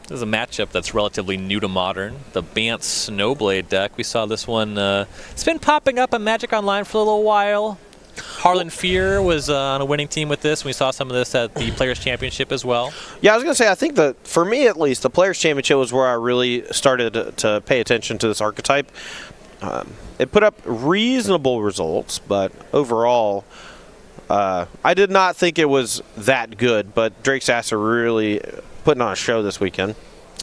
This is a matchup that's relatively new to Modern. The Bant Snowblade deck. We saw this one. It's been popping up on Magic Online for a little while. Harlan Fear was on a winning team with this. We saw some of this at the Players' Championship as well. Yeah, I was going to say, I think that, for me at least, the Players' Championship was where I really started to pay attention to this archetype. It put up reasonable results, but overall, I did not think it was that good. But Drake Sasser really putting on a show this weekend.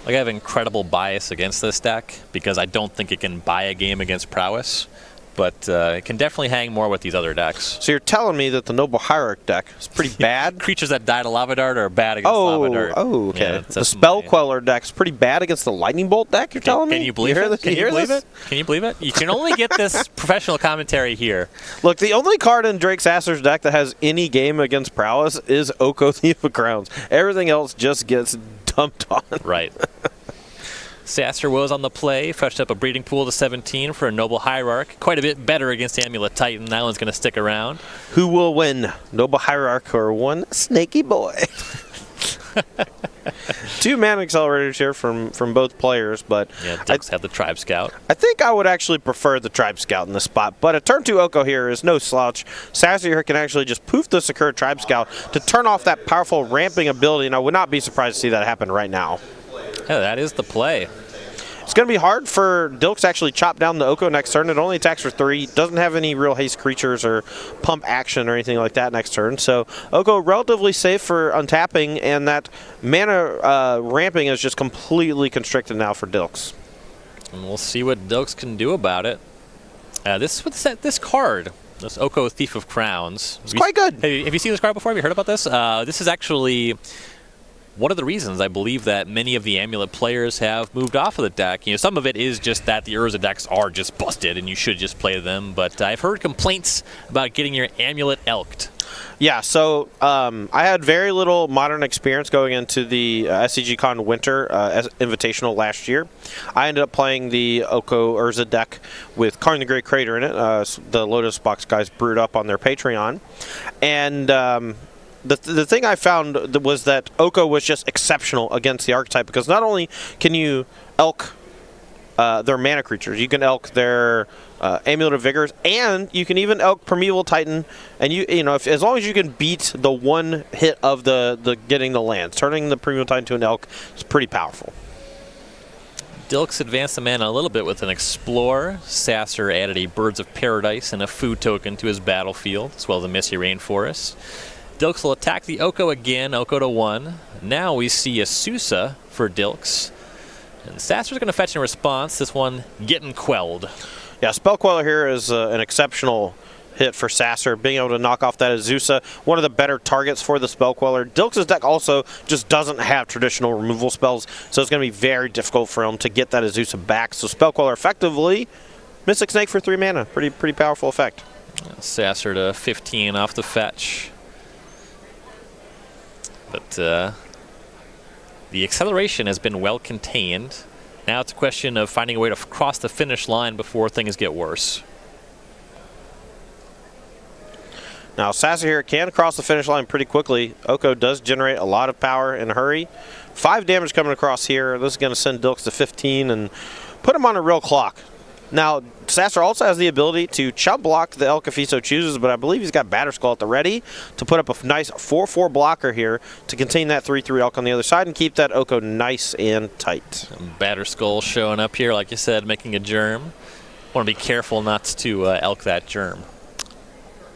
Like, I have incredible bias against this deck because I don't think it can buy a game against Prowess. But it can definitely hang more with these other decks. So you're telling me that the Noble Hierarch deck is pretty bad? Creatures that die to Lava Dart are bad against Lava Dart. Oh, okay. Yeah, the Spell Queller deck is pretty bad against the Lightning Bolt deck, you're telling me? Can you believe it? Can you believe it? Can you believe it? You can only get this professional commentary here. Look, the only card in Drake Sasser's deck that has any game against Prowess is Oko Thief of Crowns. Everything else just gets dumped on. Right. Sasser was on the play, fetched up a breeding pool to 17 for a Noble Hierarch. Quite a bit better against Amulet Titan. That one's going to stick around. Who will win, Noble Hierarch or one snaky boy? 2 mana accelerators here from both players, but yeah, Dilks had the Tribe Scout. I think I would actually prefer the Tribe Scout in this spot, but a turn 2 Oko here is no slouch. Sasser here can actually just poof the Secure Tribe Scout to turn off that powerful ramping ability, and I would not be surprised to see that happen right now. Yeah, that is the play. It's going to be hard for Dilks to actually chop down the Oko next turn. It only attacks for 3. Doesn't have any real haste creatures or pump action or anything like that next turn. So Oko relatively safe for untapping, and that mana ramping is just completely constricted now for Dilks. And we'll see what Dilks can do about it. This card, this Oko Thief of Crowns. It's quite good. Have you seen this card before? Have you heard about this? This is actually one of the reasons I believe that many of the Amulet players have moved off of the deck. You know, some of it is just that the Urza decks are just busted and you should just play them. But I've heard complaints about getting your Amulet elked. Yeah, so I had very little Modern experience going into the SCGKN Winter Invitational last year. I ended up playing the Oko Urza deck with Karn the Great Crater in it. The Lotus Box guys brewed up on their Patreon. And the thing I found was that Oko was just exceptional against the archetype, because not only can you elk their mana creatures, you can elk their Amulet of Vigors, and you can even elk Primeval Titan, and you know, as long as you can beat the one hit of the getting the lands, turning the Primeval Titan to an elk is pretty powerful. Dilks advanced the mana a little bit with an Explorer. Sasser added a Birds of Paradise and a food token to his battlefield, as well as a Misty Rainforest. Dilks will attack the Oko again, Oko to 1. Now we see a Sousa for Dilks. And Sasser's going to fetch in response, this one getting quelled. Yeah, Spell Queller here is an exceptional hit for Sasser, being able to knock off that Azusa, one of the better targets for the Spell Queller. Dilks' deck also just doesn't have traditional removal spells, so it's going to be very difficult for him to get that Azusa back. So Spell Queller effectively, Mystic Snake for 3 mana. Pretty powerful effect. Sasser to 15 off the fetch. But the acceleration has been well contained. Now it's a question of finding a way to cross the finish line before things get worse. Now Sasser here can cross the finish line pretty quickly. Oko does generate a lot of power in a hurry. 5 damage coming across here. This is going to send Dilks to 15 and put him on a real clock. Now, Sasser also has the ability to chump block the elk if he so chooses, but I believe he's got Batterskull at the ready to put up a nice 4/4 blocker here to contain that 3/3 elk on the other side and keep that Oko nice and tight. Batterskull showing up here, like you said, making a germ. Want to be careful not to elk that germ.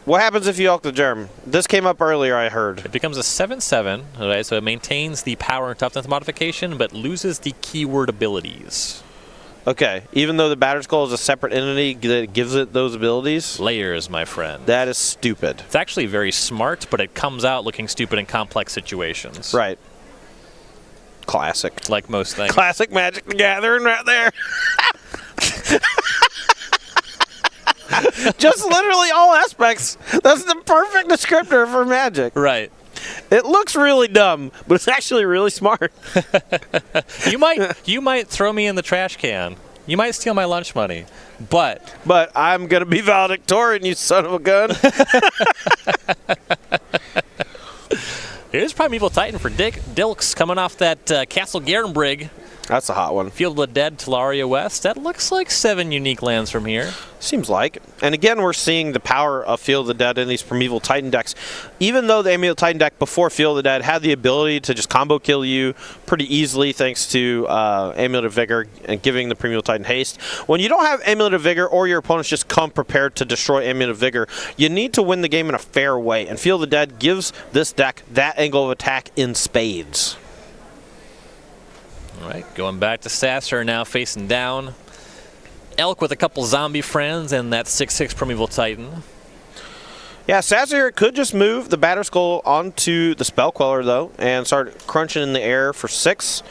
What happens if you elk the germ? This came up earlier, I heard. It becomes a 7/7, right? So it maintains the power and toughness modification, but loses the keyword abilities. Okay, even though the Batterskull is a separate entity that gives it those abilities? Layers, my friend. That is stupid. It's actually very smart, but it comes out looking stupid in complex situations. Right. Classic. Like most things. Classic Magic the Gathering right there. Just literally all aspects. That's the perfect descriptor for Magic. Right. It looks really dumb, but it's actually really smart. You might throw me in the trash can. You might steal my lunch money. But I'm going to be valedictorian, you son of a gun. Here's Primeval Titan for Dilks coming off that Castle Garenbrig. That's a hot one. Field of the Dead, Talaria West. That looks like 7 unique lands from here. Seems like. And again, we're seeing the power of Field of the Dead in these Primeval Titan decks. Even though the Amulet Titan deck before Field of the Dead had the ability to just combo kill you pretty easily thanks to Amulet of Vigor and giving the Primeval Titan haste. When you don't have Amulet of Vigor or your opponents just come prepared to destroy Amulet of Vigor, you need to win the game in a fair way. And Field of the Dead gives this deck that angle of attack in spades. All right, going back to Sasser now facing down. Elk with a couple zombie friends and that 6/6 Primeval Titan. Yeah, Sasser could just move the Batterskull onto the Spell Queller, though, and start crunching in the air for 6.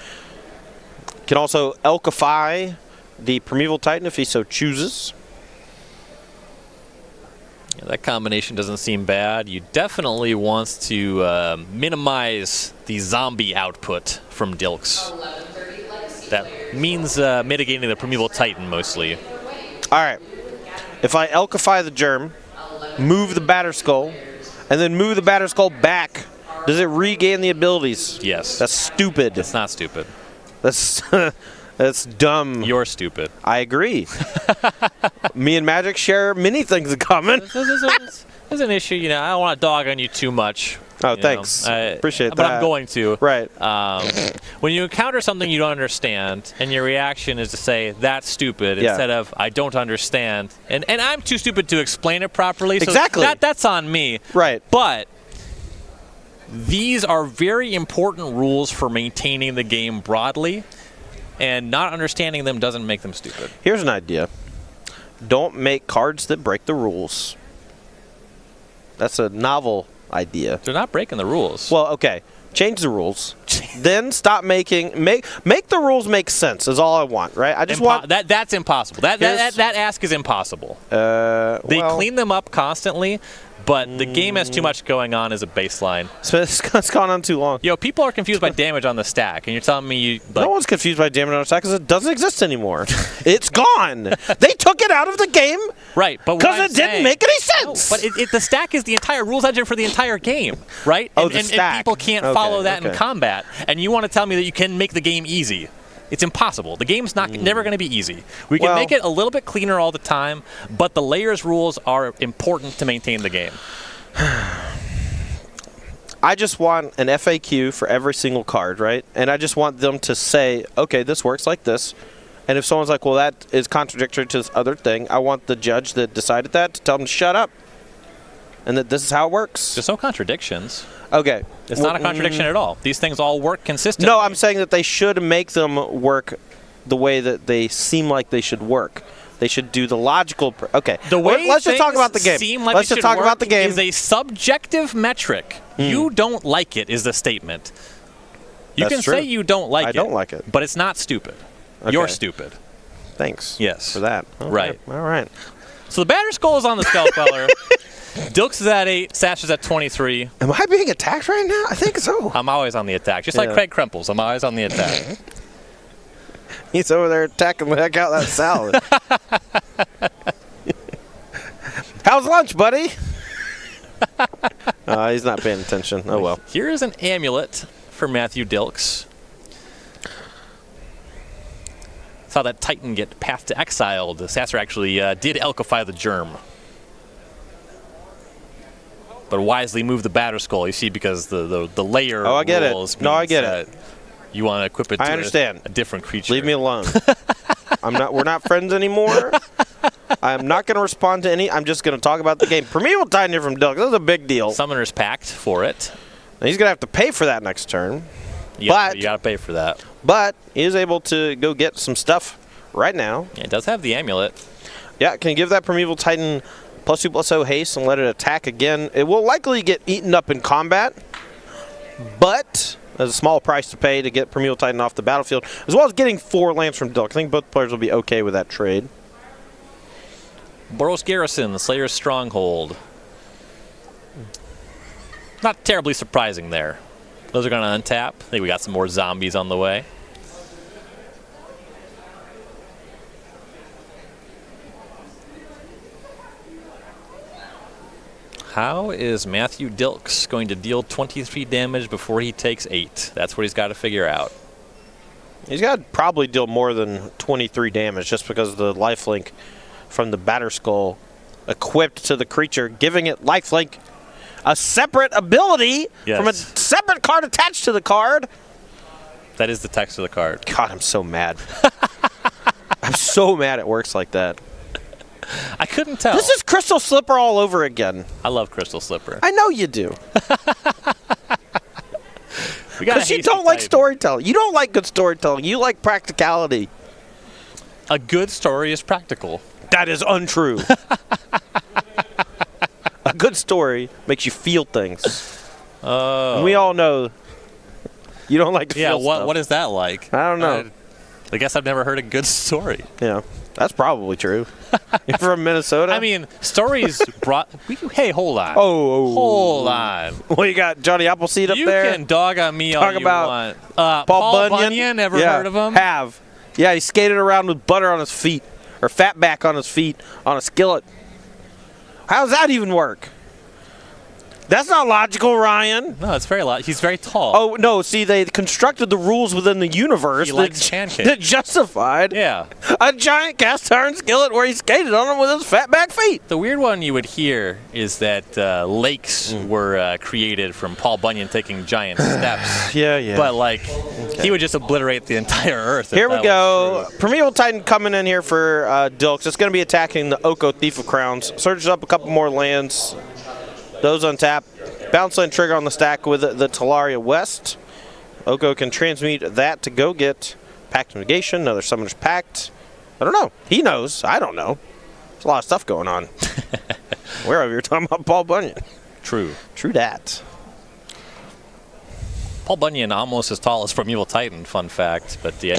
Can also Elkify the Primeval Titan if he so chooses. Yeah, that combination doesn't seem bad. You definitely want to minimize the zombie output from Dilks. That means mitigating the Primeval Titan mostly. All right. If I Elkify the Germ, move the Batterskull, and then move the Batterskull back, does it regain the abilities? Yes. That's stupid. It's not stupid. That's that's dumb. You're stupid. I agree. Me and Magic share many things in common. This is an issue, you know. I don't want to dog on you too much. Oh, thanks. Appreciate that. But I'm going to. Right. When you encounter something you don't understand, and your reaction is to say, that's stupid, Yeah. instead of, I don't understand. And I'm too stupid to explain it properly. So Exactly. That's on me. Right. But these are very important rules for maintaining the game broadly, and not understanding them doesn't make them stupid. Here's an idea. Don't make cards that break the rules. That's a novel idea. They're not breaking the rules. Well, okay. Change the rules. Then stop make the rules make sense is all I want, right? I just want that's impossible. That ask is impossible. They clean them up constantly, but the game has too much going on as a baseline. So it's gone on too long. Yo, people are confused by damage on the stack, and you're telling me no one's confused by damage on the stack because it doesn't exist anymore. It's gone. They took it out of the game, right? But because it didn't make any sense. No, but the stack is the entire rules engine for the entire game, right? Oh, and people can't follow that in combat, and you want to tell me that you can make the game easy. It's impossible. The game's never going to be easy. We can make it a little bit cleaner all the time, but the layers rules are important to maintain the game. I just want an FAQ for every single card, right? And I just want them to say, okay, this works like this. And if someone's like, well, that is contradictory to this other thing, I want the judge that decided that to tell them to shut up. And that this is how it works. There's no contradictions. Okay. It's not a contradiction at all. These things all work consistently. No, I'm saying that they should make them work the way that they seem like they should work. They should do the logical. Okay. The way let's just talk about the game. Let's just talk about the game. Is a subjective metric. You don't like it is the statement. You can say you don't like it. I don't like it. But it's not stupid. Okay. You're stupid. Thanks. Yes. For that. Okay. Right. All right. So the Batterskull is on the Spell Queller. Dilks is at 8, Sasser's at 23. Am I being attacked right now? I think so. I'm always on the attack. Just like Craig Krempels, I'm always on the attack. He's over there attacking the heck out of that salad. How's lunch, buddy? He's not paying attention. Oh, well. Here is an amulet for Matthew Dilks. Saw that Titan get Path to Exiled. Sasser actually did Elkify the Germ. But wisely moved the Batterskull, you see, because the layer I get rules it. No, I get it. You want to equip it to a different creature. Leave me alone. We're not friends anymore. I'm not going to respond to any. I'm just going to talk about the game. Primeval Titan here from Dilks. That's a big deal. Summoner's Pact for it. And he's going to have to pay for that next turn. Yeah, you got to pay for that. But he is able to go get some stuff right now. Yeah, it does have the amulet. Yeah, can give that Primeval Titan +2/+0 haste and let it attack again. It will likely get eaten up in combat, but there's a small price to pay to get Primeval Titan off the battlefield, as well as getting 4 lands from Dilks. I think both players will be okay with that trade. Boros Garrison, the Slayer's Stronghold. Not terribly surprising there. Those are going to untap. I think we got some more zombies on the way. How is Matthew Dilks going to deal 23 damage before he takes 8? That's what he's got to figure out. He's got to probably deal more than 23 damage just because of the lifelink from the Batter Skull equipped to the creature, giving it lifelink, a separate ability from a separate card attached to the card. That is the text of the card. God, I'm so mad. I'm so mad it works like that. I couldn't tell. This is Crystal Slipper all over again. I love Crystal Slipper. I know you do. Because you don't like storytelling. You don't like good storytelling. You like practicality. A good story is practical. That is untrue. A good story makes you feel things. Oh. And we all know you don't like to feel stuff. What is that like? I don't know. I guess I've never heard a good story. Yeah, that's probably true. You're from Minnesota? I mean, stories brought... hey, hold on. Hold on. Well, you got Johnny Appleseed up there. You can dog on me all you want. Paul Bunyan, ever heard of him? Have. Yeah, he skated around with butter on his feet. Or fat back on his feet on a skillet. How does that even work? That's not logical, Ryan. No, it's very logical. He's very tall. Oh, no, see, they constructed the rules within the universe that justified a giant cast iron skillet where he skated on them with his fat back feet. The weird one you would hear is that lakes were created from Paul Bunyan taking giant steps. Yeah. But, like, he would just obliterate the entire Earth. Here we go. Primeval Titan coming in here for Dilks. It's going to be attacking the Oko Thief of Crowns. Surges up a couple more lands. Those untap. Bounce land trigger on the stack with the Talaria West. Oko can transmute that to go get Pact of Negation, another Summoner's Pact. I don't know. He knows. I don't know. There's a lot of stuff going on. We're over here talking about Paul Bunyan. True that. Paul Bunyan almost as tall as Primeval Titan, fun fact. But yeah,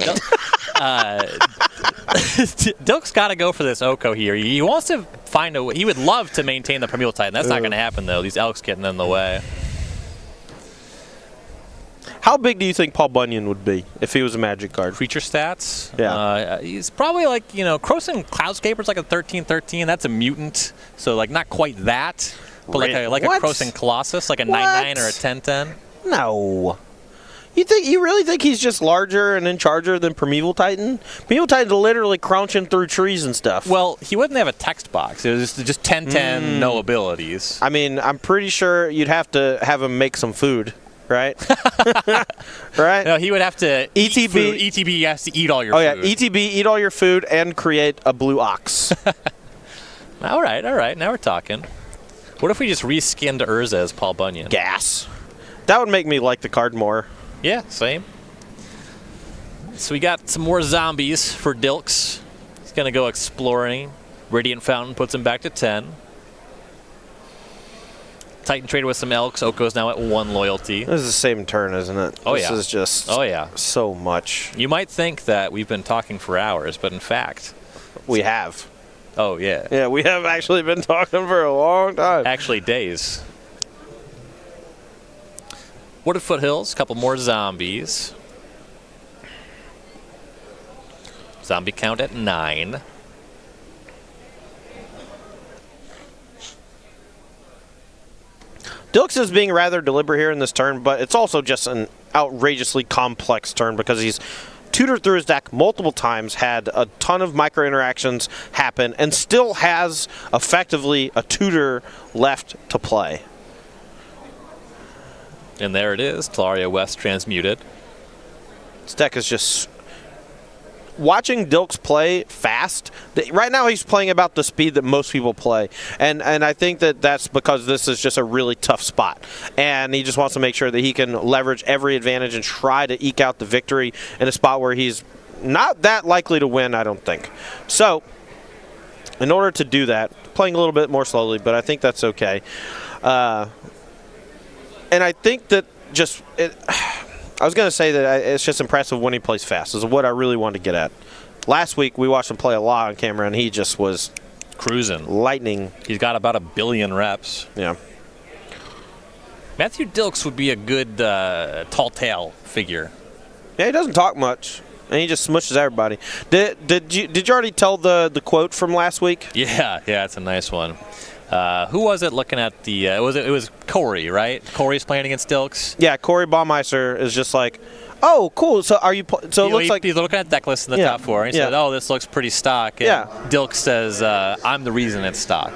Dilks got to go for this Oko here. He wants to find a way. He would love to maintain the Primeval Titan. That's not going to happen, though. These Elks getting in the way. How big do you think Paul Bunyan would be if he was a Magic card? Creature stats? Yeah. He's probably like, Croson Cloudscaper's like a 13/13. That's a mutant. So, like, not quite that. But like a Croson Colossus, like a 9/9 or a 10/10. No. You really think he's just larger and in charger than Primeval Titan? Primeval Titan's literally crunching through trees and stuff. Well, he wouldn't have a text box. It was just 10/10, no abilities. I mean, I'm pretty sure you'd have to have him make some food, right? Right? No, he would have to ETB. Food. ETB has to eat all your food. Oh, yeah. ETB, eat all your food and create a blue ox. All right. Now we're talking. What if we just reskinned Urza as Paul Bunyan? Gas. That would make me like the card more. Yeah, same. So we got some more zombies for Dilks. He's going to go exploring. Radiant Fountain puts him back to 10. Titan traded with some Elks. Oko's now at 1 loyalty. This is the same turn, isn't it? This is just so much. You might think that we've been talking for hours, but in fact... We have. Oh, yeah. Yeah, we have actually been talking for a long time. Actually, days. Wooded Foothills, a couple more zombies. Zombie count at 9. Dilks is being rather deliberate here in this turn, but it's also just an outrageously complex turn because he's tutored through his deck multiple times, had a ton of micro interactions happen, and still has effectively a tutor left to play. And there it is, Talaria West transmuted. This deck is just... Watching Dilks play fast, right now he's playing about the speed that most people play. And I think that that's because this is just a really tough spot. And he just wants to make sure that he can leverage every advantage and try to eke out the victory in a spot where he's not that likely to win, I don't think. So, in order to do that, playing a little bit more slowly, but I think that's okay. And I think that just... I was going to say that it's just impressive when he plays fast. Is what I really wanted to get at. Last week, we watched him play a lot on camera, and he just was... Cruising. Lightning. He's got about 1 billion reps. Yeah. Matthew Dilks would be a good tall tale figure. Yeah, he doesn't talk much, and he just smushes everybody. Did you already tell the quote from last week? Yeah, it's a nice one. Who was it looking at the? It was Corey, right? Corey's playing against Dilks. Yeah, Corey Baumeister is just like, oh, cool. So are you? So it looks like he's looking at deck list in the top 4. And he said, "Oh, this looks pretty stock." And Dilks says, "I'm the reason it's stock."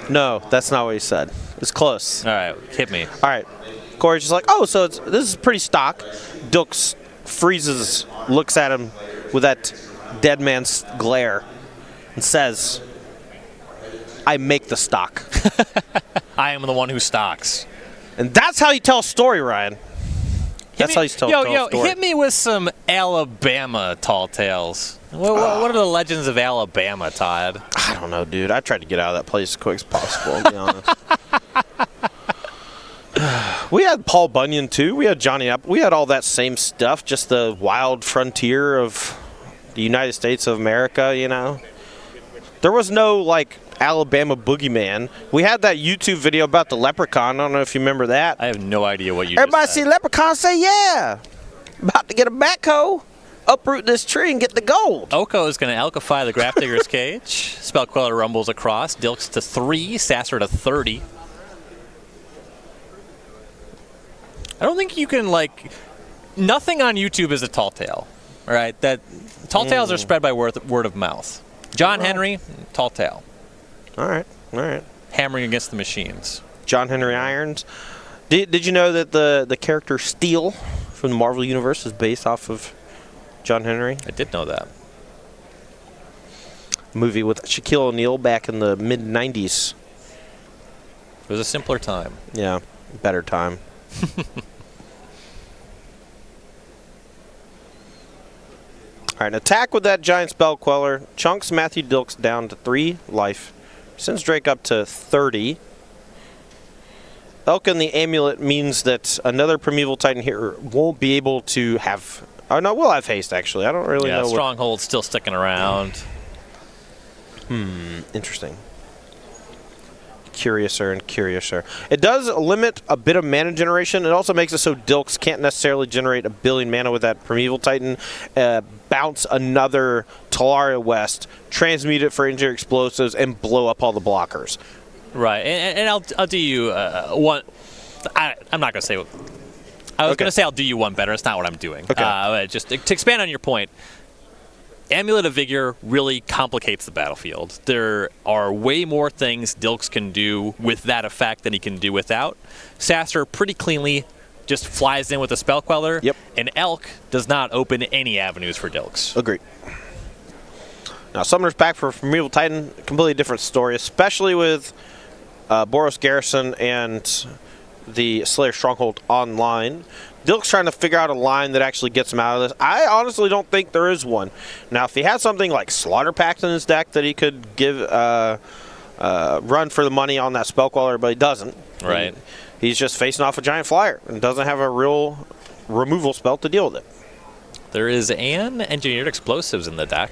No, that's not what he said. It's close. All right, hit me. All right, Corey's just like, oh, so this is pretty stock. Dilks freezes, looks at him with that dead man's glare, and says, I make the stock. I am the one who stocks. And that's how you tell a story, Ryan. That's how you tell a story. Hit me with some Alabama tall tales. What are the legends of Alabama, Todd? I don't know, dude. I tried to get out of that place as quick as possible, to be honest. We had Paul Bunyan, too. We had Johnny Apple. We had all that same stuff, just the wild frontier of the United States of America, you know. There was no, like, Alabama boogeyman. We had that YouTube video about the leprechaun. I don't know if you remember that. I have no idea what you Everybody just said. see leprechaun say, yeah. About to get a backhoe, uproot this tree, and get the gold. Oko is going to alkify the Graph Digger's Cage. Spell Queller rumbles across. Dilks to 3, Sasser to 30. I don't think you can, like, nothing on YouTube is a tall tale, all right? That tall tales are spread by word of mouth. John Henry, tall tale. All right. Hammering against the machines. John Henry Irons. Did you know that the character Steel from the Marvel Universe is based off of John Henry? I did know that. Movie with Shaquille O'Neal back in the mid-'90s. It was a simpler time. Yeah, better time. All right, attack with that giant spell queller. Chunks Matthew Dilks down to 3 life. Sends Drake up to 30. Elk and the Amulet means that another Primeval Titan here won't be able to have... Oh, no, we'll have haste, actually. I don't really know. Yeah, Stronghold's still sticking around. Interesting. Curiouser and curiouser. It does limit a bit of mana generation. It also makes it so Dilks can't necessarily generate a billion mana with that Primeval Titan. Bounce another Talaria West, transmute it for Engineer Explosives, and blow up all the blockers. Right, and I'll do you one. I'm not going to say. I was going to say I'll do you one better. It's not what I'm doing. Okay. Just to expand on your point. Amulet of Vigor really complicates the battlefield. There are way more things Dilks can do with that effect than he can do without. Sasser pretty cleanly just flies in with a Spell Queller. Yep. And Elk does not open any avenues for Dilks. Agreed. Now, Summoner's Pact for Primeval Titan, completely different story, especially with Boros Garrison and the Slayer Stronghold online. Dilks trying to figure out a line that actually gets him out of this. I honestly don't think there is one. Now, if he had something like Slaughter Pact in his deck that he could give run for the money on that Spell Queller, but he doesn't. Right. He's just facing off a giant flyer and doesn't have a real removal spell to deal with it. There is an Engineered Explosives in the deck.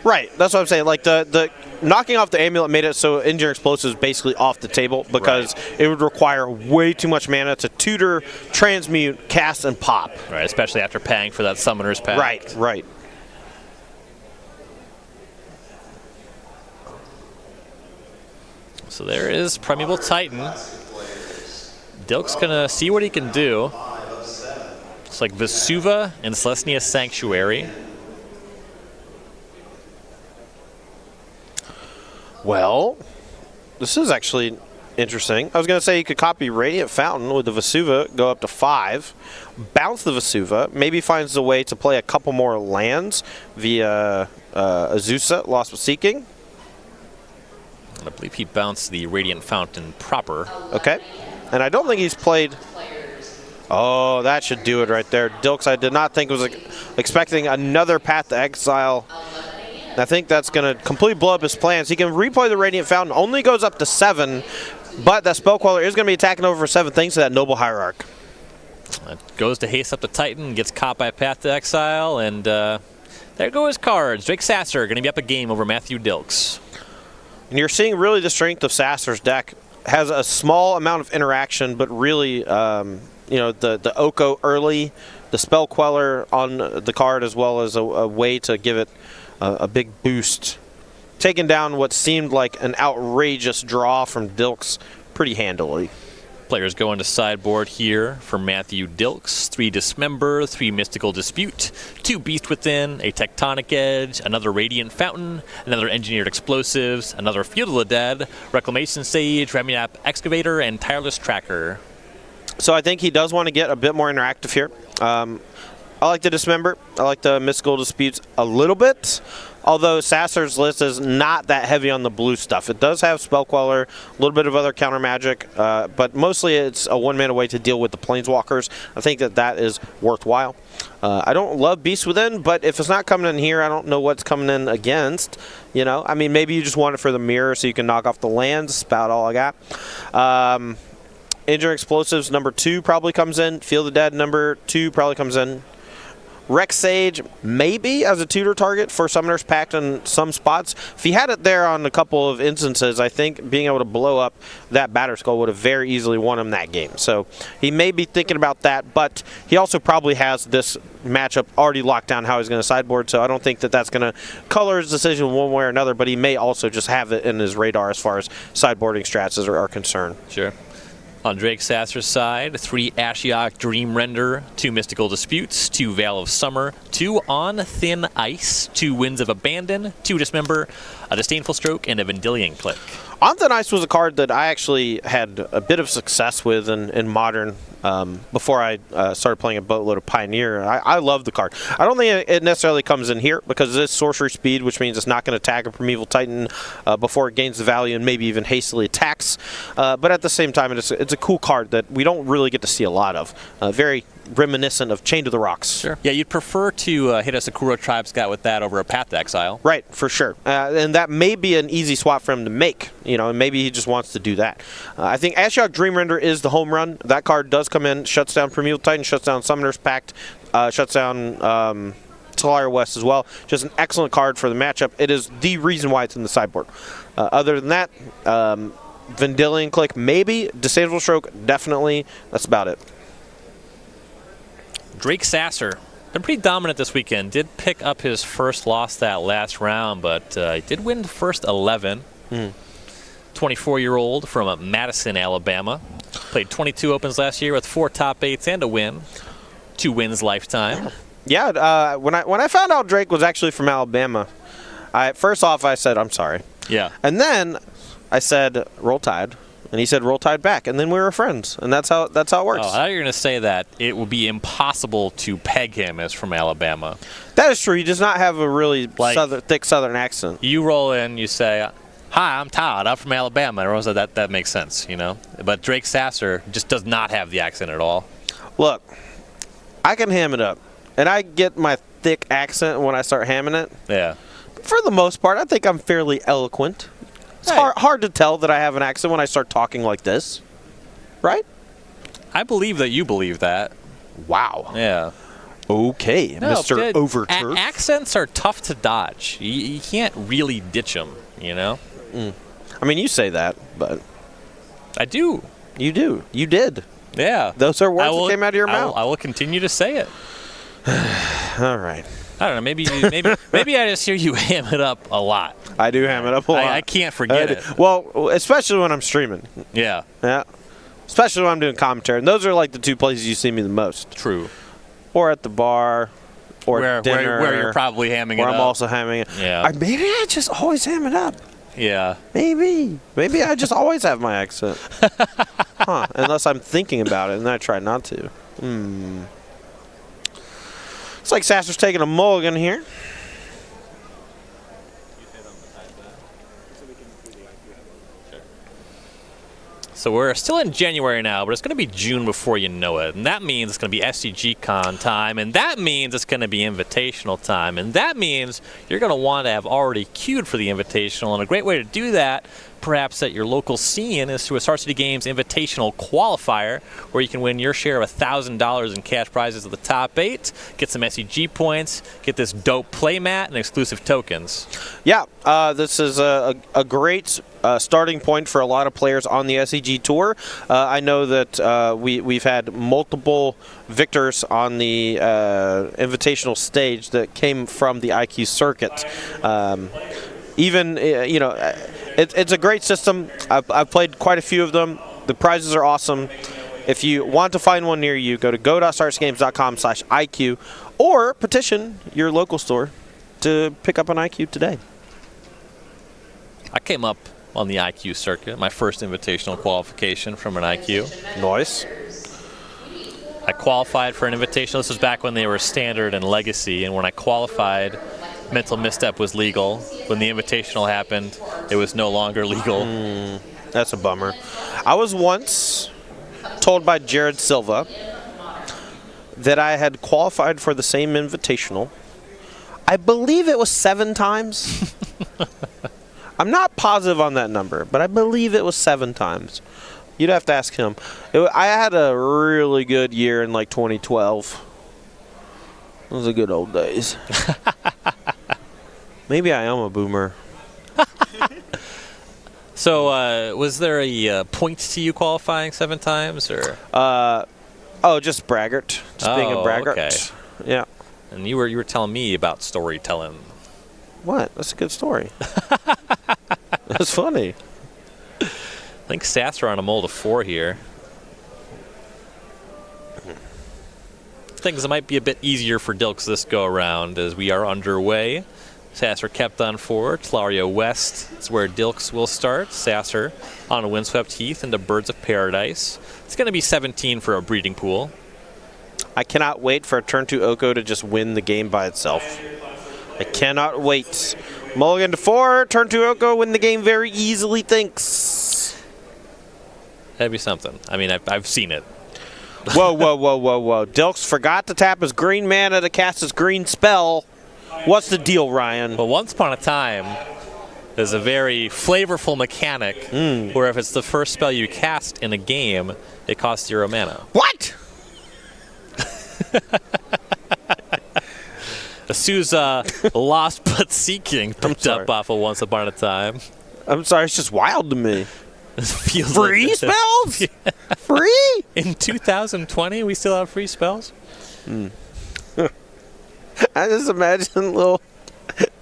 Right. That's what I'm saying. Like, the knocking off the Amulet made it so Engineer Explosives basically off the table because it would require way too much mana to tutor, transmute, cast, and pop. Right, especially after paying for that Summoner's Pact. Right. So there is Primeval Titan. Dilk's going to see what he can do. It's like Vesuva and Selesnya Sanctuary. Well, this is actually interesting. I was going to say you could copy Radiant Fountain with the Vesuva, go up to 5, bounce the Vesuva, maybe finds a way to play a couple more lands via Azusa, Lost with Seeking. I believe he bounced the Radiant Fountain proper. Okay. And I don't think he's played... Oh, that should do it right there. Dilks, I did not think was expecting another Path to Exile. I think that's going to completely blow up his plans. He can replay the Radiant Fountain. Only goes up to 7, but that Spell Queller is going to be attacking over for 7 things to that Noble Hierarch. It goes to haste up the Titan, gets caught by Path to Exile, and there go his cards. Drake Sasser going to be up a game over Matthew Dilks. And you're seeing really the strength of Sasser's deck. Has a small amount of interaction, but really, you know, the Oko early, the Spell Queller on the card, as well as a way to give it a big boost taking down what seemed like an outrageous draw from Dilks pretty handily. Players go into sideboard here for Matthew Dilks. 3 Dismember, 3 Mystical Dispute, 2 Beast Within, a Tectonic Edge, another Radiant Fountain, another Engineered Explosives, another Field of the Dead, Reclamation Sage, Remnant Excavator, and Tireless Tracker. So I think he does want to get a bit more interactive here. I like the Dismember. I like the Mystical Disputes a little bit, although Sasser's list is not that heavy on the blue stuff. It does have Spell Queller, a little bit of other counter magic, but mostly it's a one-mana way to deal with the Planeswalkers. I think that is worthwhile. I don't love Beast Within, but if it's not coming in here, I don't know what's coming in against. You know, I mean, maybe you just want it for the mirror so you can knock off the lands. That's about all I got. Engineering Explosives number 2 probably comes in. Field of the Dead number 2 probably comes in. Rex Sage, maybe as a tutor target for Summoner's Pact in some spots. If he had it there on a couple of instances, I think being able to blow up that Batterskull would have very easily won him that game. So he may be thinking about that, but he also probably has this matchup already locked down how he's going to sideboard, so I don't think that's going to color his decision one way or another, but he may also just have it in his radar as far as sideboarding strats are concerned. Sure. On Drake Sasser's side, 3 Ashiok Dream Render, 2 Mystical Disputes, 2 Veil of Summer, 2 On Thin Ice, 2 Winds of Abandon, 2 Dismember, a Disdainful Stroke, and a Vendilion Click. On Thin Ice was a card that I actually had a bit of success with in Modern before I started playing a boatload of Pioneer. I love the card. I don't think it necessarily comes in here because it is sorcery speed, which means it's not going to tag a Primeval Titan before it gains the value and maybe even hastily attacks. But at the same time, it's a cool card that we don't really get to see a lot of. Very reminiscent of Chain to the Rocks. Sure. Yeah, you'd prefer to hit a Sakura Tribe Scout with that over a Path to Exile. Right, for sure. And that may be an easy swap for him to make, you know, and maybe he just wants to do that. I think Ashiok Dream Render is the home run. That card does come in, shuts down Primeval Titan, shuts down Summoner's Pact, shuts down Talaria West as well. Just an excellent card for the matchup. It is the reason why it's in the sideboard. Other than that, Vendilion Click, maybe. Disdainful Stroke, definitely. That's about it. Drake Sasser, been pretty dominant this weekend. Did pick up his first loss that last round, but he did win the first 11. 24-year-old from Madison, Alabama. Played 22 opens last year with 4 top 8s and a win. 2 wins lifetime. Yeah, when I found out Drake was actually from Alabama, first off I said, I'm sorry. Yeah. And then I said, Roll Tide. And he said, Roll Tide back. And then we were friends. And that's how it works. Oh, I thought you were going to say that it would be impossible to peg him as from Alabama. That is true. He does not have a really thick Southern accent. You roll in, you say, hi, I'm Todd. I'm from Alabama. And everyone said that makes sense, you know? But Drake Sasser just does not have the accent at all. Look, I can ham it up. And I get my thick accent when I start hamming it. Yeah. For the most part, I think I'm fairly eloquent. It's hard to tell that I have an accent when I start talking like this, right? I believe that you believe that. Wow. Yeah. Okay, no, Mr. Overturf. Accents are tough to dodge. You can't really ditch them, you know? I mean, you say that, but... I do. You do. You did. Yeah. Those are words that came out of your mouth. I will continue to say it. All right. I don't know. Maybe I just hear you ham it up a lot. I do ham it up a lot. I can't forget it. Well, especially when I'm streaming. Yeah. Yeah. Especially when I'm doing commentary. And those are like the 2 places you see me the most. True. Or at the bar. Or at dinner. Where you're probably hamming it up. Where I'm also hamming it. Yeah. Maybe I just always ham it up. Yeah. Maybe I just always have my accent. Unless I'm thinking about it and I try not to. It's like Sasser's taking a mulligan here. So we're still in January now, but it's going to be June before you know it. And that means it's going to be SCGCon time, and that means it's going to be Invitational time, and that means you're going to want to have already queued for the Invitational, and a great way to do that, perhaps at your local scene, is through a Star City Games Invitational Qualifier, where you can win your share of $1,000 in cash prizes at the top 8, get some SCG points, get this dope playmat, and exclusive tokens. Yeah, this is a great starting point for a lot of players on the SCG Tour. I know that we've had multiple victors on the Invitational stage that came from the IQ circuit. even it's a great system. I've played quite a few of them. The prizes are awesome. If you want to find one near you, go to go.starsgames.com/IQ or petition your local store to pick up an IQ today. I came up on the IQ circuit, my first invitational qualification from an IQ. Nice. I qualified for an invitational. This was back when they were standard and legacy, and when I qualified, Mental Misstep was legal. When the invitational happened, it was no longer legal. That's a bummer. I was once told by Jared Silva that I had qualified for the same invitational. I believe it was 7 times. I'm not positive on that number, but I believe it was 7 times. You'd have to ask him. I had a really good year in like 2012. Those are good old days. Maybe I am a boomer. So, was there a point to you qualifying 7 times, or? Just braggart. Just being a braggart. Okay. Yeah. And you were telling me about storytelling. What? That's a good story. That's funny. I think Sasser on a mold of 4 here. Things might be a bit easier for Dilks this go around as we are underway. Sasser kept on forward. Tlario West is where Dilks will start. Sasser on a windswept heath into Birds of Paradise. It's going to be 17 for a breeding pool. I cannot wait for a turn 2 Oko to just win the game by itself. I cannot wait. Mulligan to 4, turn 2 Oko, win the game very easily, thanks. That'd be something. I mean, I've seen it. Whoa. Dilks forgot to tap his green mana to cast his green spell. What's the deal, Ryan? Well, once upon a time, there's a very flavorful mechanic where if it's the first spell you cast in a game, it costs 0 mana. What? Sousa Lost But Seeking picked up off of Once Upon a Time. I'm sorry, it's just wild to me. Feels free like spells? Free? In 2020, we still have free spells? I just imagine little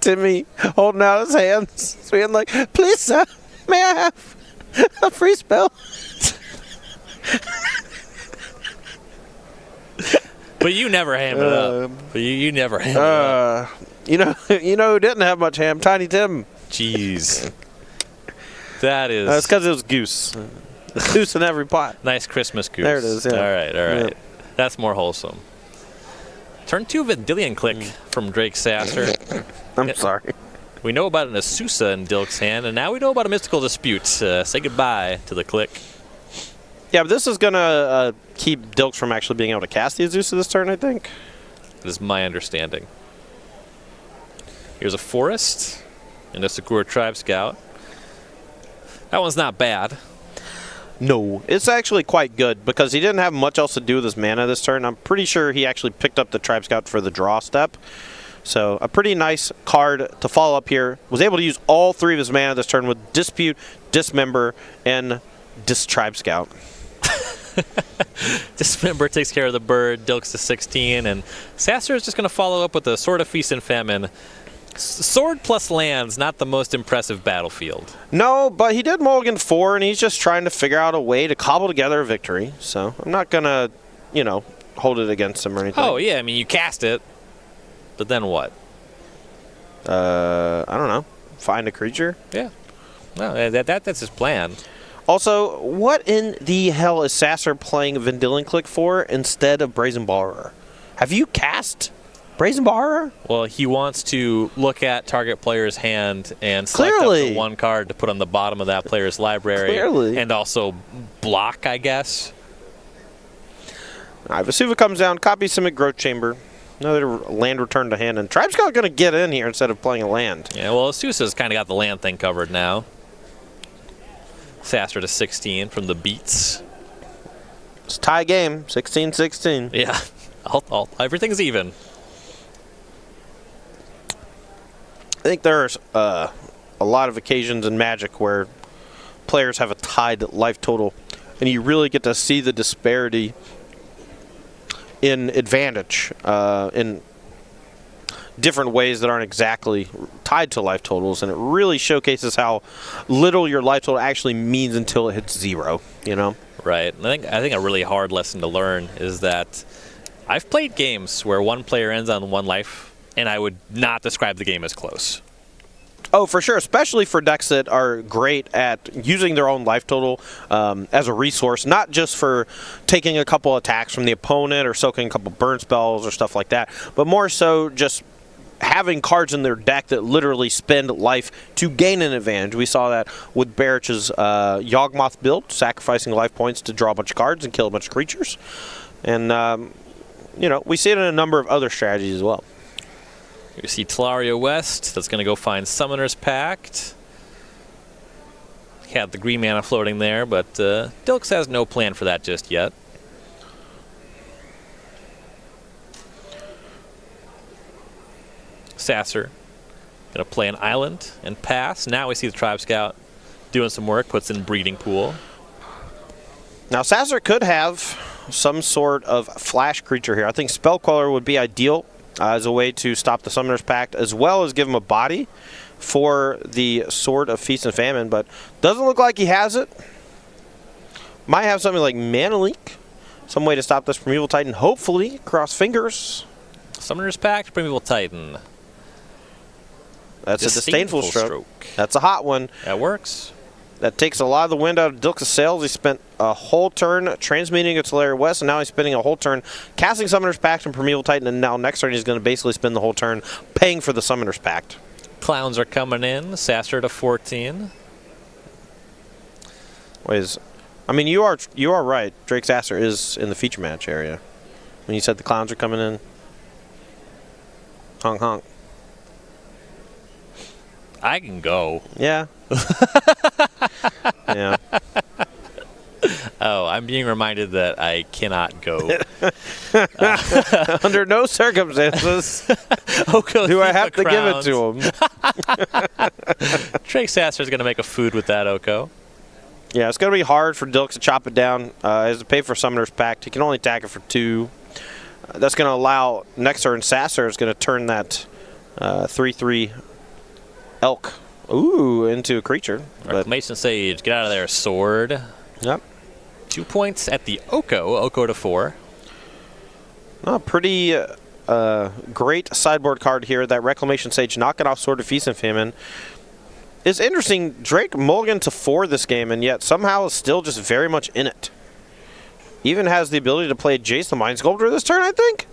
Timmy holding out his hands, being like, please, sir, may I have a free spell? But you never hammed it up. But you never hammed it up. You know who didn't have much ham? Tiny Tim. Jeez. That is... That's because it was goose. Goose in every pot. Nice Christmas goose. There it is, yeah. All right. Yeah. That's more wholesome. Turn 2 Vendilion Click from Drake Sasser. I'm sorry. We know about an Asusa in Dilk's hand, and now we know about a Mystical Dispute. Say goodbye to the Click. Yeah, but this is going to keep Dilks from actually being able to cast the Azusa this turn, I think. That is my understanding. Here's a Forest and a Sakura Tribe Scout. That one's not bad. No, it's actually quite good because he didn't have much else to do with his mana this turn. I'm pretty sure he actually picked up the Tribe Scout for the draw step. So a pretty nice card to follow up here. Was able to use all 3 of his mana this turn with Dispute, Dismember, and Tribe Scout. Dismember takes care of the bird, Dilks to 16, and Sasser is just going to follow up with a Sword of Feast and Famine. Sword plus lands, not the most impressive battlefield. No, but he did mulligan 4, and he's just trying to figure out a way to cobble together a victory. So I'm not going to, hold it against him or anything. Oh, yeah, I mean, you cast it, but then what? I don't know. Find a creature? Yeah. No, that's his plan. Also, what in the hell is Sasser playing Vendilion Click for instead of Brazen Borrower? Have you cast Brazen Borrower? Well, he wants to look at target player's hand and select up the 1 card to put on the bottom of that player's library. Clearly. And also block, I guess. All right, Vesuva comes down, copies Simic Growth Chamber. Another land return to hand, and Tribe Scout going to get in here instead of playing a land. Yeah, well, Asusa's kind of got the land thing covered now. Sasser to 16 from the Beats. It's a tie game, 16-16. Yeah, everything's even. I think there's a lot of occasions in Magic where players have a tied life total, and you really get to see the disparity in advantage in different ways that aren't exactly tied to life totals, and it really showcases how little your life total actually means until it hits 0, you know? Right. And I think a really hard lesson to learn is that I've played games where one player ends on 1 life, and I would not describe the game as close. Oh, for sure, especially for decks that are great at using their own life total as a resource, not just for taking a couple attacks from the opponent or soaking a couple burn spells or stuff like that, but more so just having cards in their deck that literally spend life to gain an advantage. We saw that with Barich's Yawgmoth build, sacrificing life points to draw a bunch of cards and kill a bunch of creatures. And, you know, we see it in a number of other strategies as well. You see Telaria West, that's going to go find Summoner's Pact. Had the green mana floating there, but Dilks has no plan for that just yet. Sasser going to play an island and pass. Now we see the Tribe Scout doing some work, puts in Breeding Pool. Now Sasser could have some sort of flash creature here. I think Spell Queller would be ideal as a way to stop the Summoner's Pact, as well as give him a body for the Sword of Feast and Famine, but doesn't look like he has it. Might have something like Mana Leak, some way to stop this Primeval Titan, hopefully. Cross fingers. Summoner's Pact, Primeval Titan. That's a disdainful stroke. That's a hot one. That works. That takes a lot of the wind out of Dilks' sails. He spent a whole turn transmuting a Telaria West, and now he's spending a whole turn casting Summoner's Pact and Primeval Titan, and now next turn he's going to basically spend the whole turn paying for the Summoner's Pact. Clowns are coming in. Sasser to 14. I mean, you are right. Drake Sasser is in the feature match area. When you said the Clowns are coming in. Honk, honk. I can go. Yeah. Yeah. Oh, I'm being reminded that I cannot go. Under no circumstances do I have to give it to him. Drake Sasser is going to make a food with that Oko. Yeah, it's going to be hard for Dilks to chop it down. He has to pay for Summoner's Pact. He can only attack it for 2. That's going to allow next turn Sasser is going to turn that 3/3 elk into a creature. Reclamation Sage, get out of there, sword. Yep. 2 points at the Oko to 4. Pretty great sideboard card here. That Reclamation Sage knocking off Sword of Feast and Famine. It's interesting, Drake mulligan to 4 this game, and yet somehow is still just very much in it. Even has the ability to play Jace the Mind Sculptor this turn, I think.